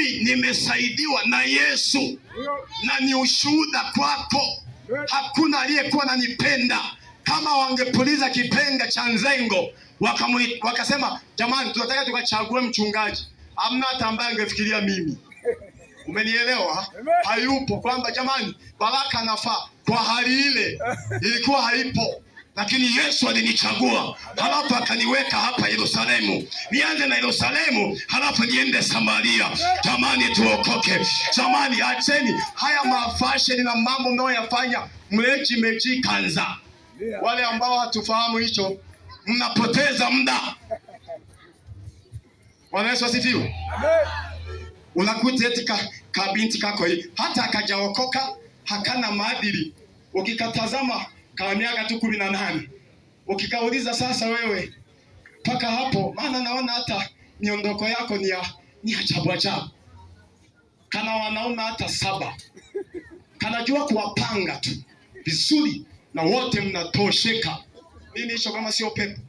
Nimesaidiwa na Yesu na ni ushuhuda kwako. Hakuna aliyekuwa ananipenda. Kama wangepuliza kipenga cha nzengo wakasema jamani, tunataka tukachague mchungaji, hamna hata ambaye angefikiria mimi. Umenielewa? Hayupo kwamba jamani, Baraka anafaa. Kwa hali ile ilikuwa haipo, lakini Yesu alinichagua, halafu akaniweka hapa Yerusalemu. Nianze na Yerusalemu, halafu niende Samaria. Jamani, tuokoke. Jamani, acheni haya mafasheni na mambo mnayoyafanya mechi kanza. Wale ambao hatufahamu hicho, mnapoteza muda. Bwana Yesu asifiwe. Unakuta eti kabinti kako hii, hata akajaokoka, hakana maadili. Ukikatazama kama miaka tu 18. Ukikauliza sasa wewe paka hapo, maana naona hata miondoko yako ni ajabu ajabu. Kana wanaume hata 7. Kanajua kuwapanga tu vizuri na wote mnatosheka. Nini hicho kama sio pepo?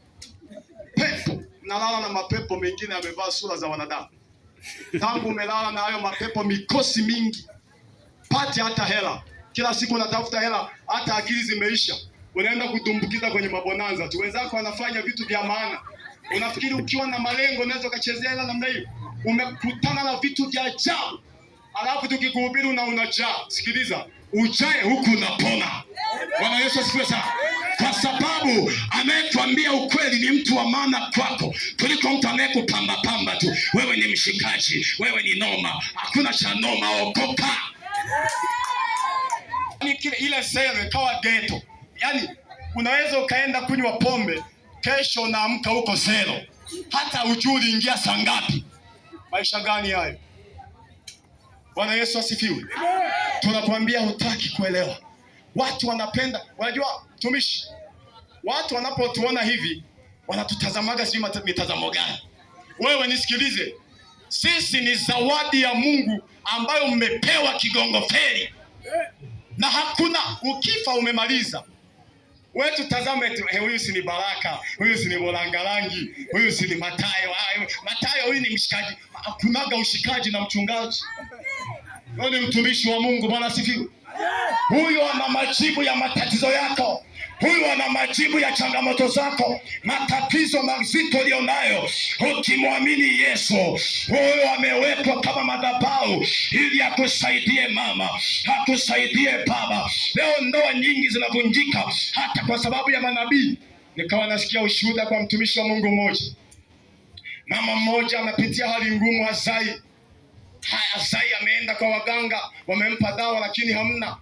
Pepo. Nalala na mapepo mengine yamevaa sura za wanadamu. Tangu umelala na hayo mapepo, mikosi mingi. Pati hata hela. Kila siku unatafuta hela, hata akili zimeisha. Unaenda kutumbukiza kwenye mabonanza tu. Wenzako wanafanya vitu vya maana. Unafikiri ukiwa na malengo unaweza kuchezea hela namna hiyo? Umekutana na vitu vya ajabu. Alafu tukikuhubiri unajaa. Sikiliza, ujae huku unapona. Bwana Yesu asifiwe sana. Kwa sababu anayekwambia ukweli ni mtu wa maana kwako kuliko mtu anayekupamba pamba tu. Wewe ni mshikaji, wewe ni noma. Hakuna cha noma, okoka. Ile sele kawa ghetto. Yaani unaweza ukaenda kunywa pombe, kesho unaamka huko selo. Hata ujui ingia saa ngapi. Maisha gani hayo? Bwana Yesu asifiwe. Tunakwambia hutaki kuelewa. Watu wanapenda, unajua tumishi, watu wanapotuona hivi wanatutazamaga sisi mitazamo gani? Wewe nisikilize. Sisi ni zawadi ya Mungu ambayo mmepewa kigongo feri. Na hakuna ukifa umemaliza. Wewe tutazame tu, huyu si ni Baraka, huyu si ni Molangalangi, huyu si ni Matayo. Matayo huyu ni mshikaji. Hakunaga ushikaji na mchungaji. Wewe ni mtumishi wa Mungu. Bwana asifiwe. Huyu ana majibu ya matatizo yako. Huyu ana majibu ya changamoto zako, matatizo mazito ulionayo. Ukimwamini Yesu, huyu amewekwa kama madhabahu ili akusaidie mama, akusaidie baba. Leo ndoa nyingi zinavunjika hata kwa sababu ya manabii. Nikawa nasikia ushuhuda kwa mtumishi wa Mungu mmoja. Mama mmoja anapitia hali ngumu, hazai. Hazai, ameenda kwa waganga, wamempa dawa lakini hamna.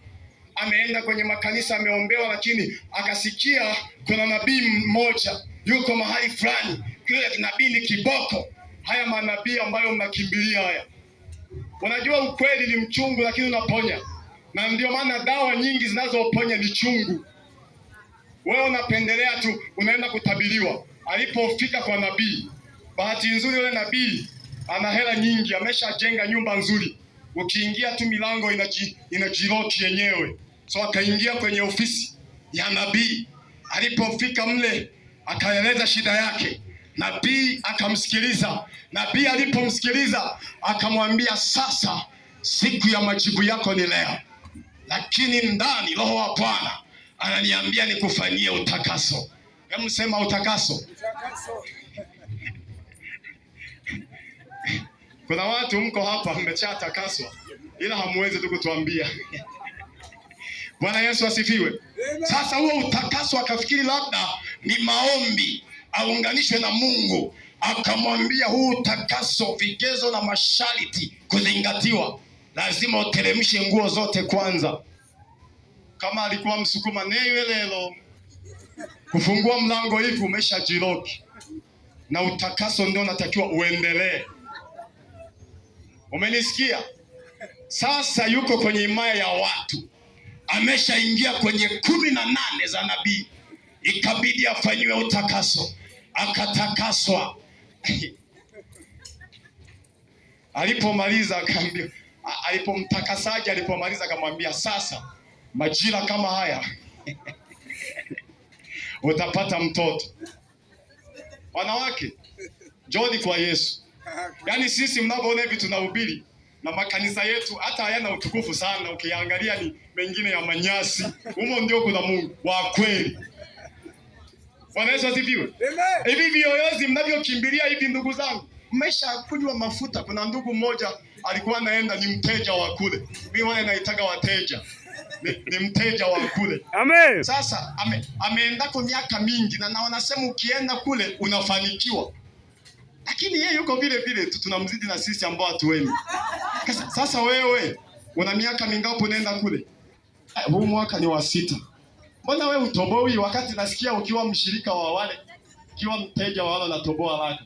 Ameenda kwenye makanisa, ameombewa lakini akasikia kuna nabii mmoja yuko mahali fulani. Yule nabii ni kiboko. Haya manabii ambayo mnakimbilia haya, unajua ukweli ni mchungu lakini unaponya. Na ndio maana dawa nyingi zinazoponya ni chungu. Wewe unapendelea tu, unaenda kutabiriwa. Alipofika kwa nabii, bahati nzuri yule nabii ana hela nyingi, ameshajenga nyumba nzuri. Ukiingia tu milango inajiloki yenyewe. So akaingia kwenye ofisi ya nabii. Alipofika mle akaeleza shida yake. Nabii akamsikiliza. Nabii alipomsikiliza akamwambia, sasa siku ya majibu yako ni leo. Lakini ndani Roho wa Bwana ananiambia nikufanyie utakaso. Hebu sema utakaso. Utakaso. Kuna watu mko hapa mmechatakaswa ila hamuwezi tu kutuambia. Bwana Yesu asifiwe. Sasa huo utakaso akafikiri labda ni maombi aunganishwe na Mungu. Akamwambia huu utakaso, vigezo na masharti kuzingatiwa. Lazima uteremshe nguo zote kwanza. Kama alikuwa Msukuma neyelelo, kufungua mlango hivi umeshajiloki. Na utakaso ndio natakiwa uendelee. Umenisikia? Sasa yuko kwenye himaya ya watu. Ameshaingia kwenye 18 za nabii. Ikabidi afanyiwe utakaso. Akatakaswa. Alipomaliza akaambia, alipomtakasaje, alipomaliza akamwambia, sasa majira kama haya utapata mtoto. Wanawake, njoni kwa Yesu. Yaani sisi mnapoona hivi tunahubiri, na makanisa yetu hata hayana utukufu sana, ukiangalia ni mengine ya manyasi. Humo ndio kuna Mungu wa kweli. Bwana Yesu asifiwe. Hivi vioyozi mnavyokimbilia hivi, ndugu zangu, mmesha kunywa mafuta. Kuna ndugu mmoja alikuwa anaenda, ni mteja wa kule, mimi wale naitaga wateja, ni mteja wa kule. Amen. Sasa ameenda kwa miaka mingi, na wanasema ukienda kule unafanikiwa, lakini yeye yuko vile vile tu, tunamzidi na sisi ambao hatuendi. Sasa wewe una miaka mingapi unaenda kule? Huu mwaka ni wa 6. Mbona wewe utoboi, wakati nasikia ukiwa mshirika wa wale, ukiwa mteja wa wale unatoboa haraka?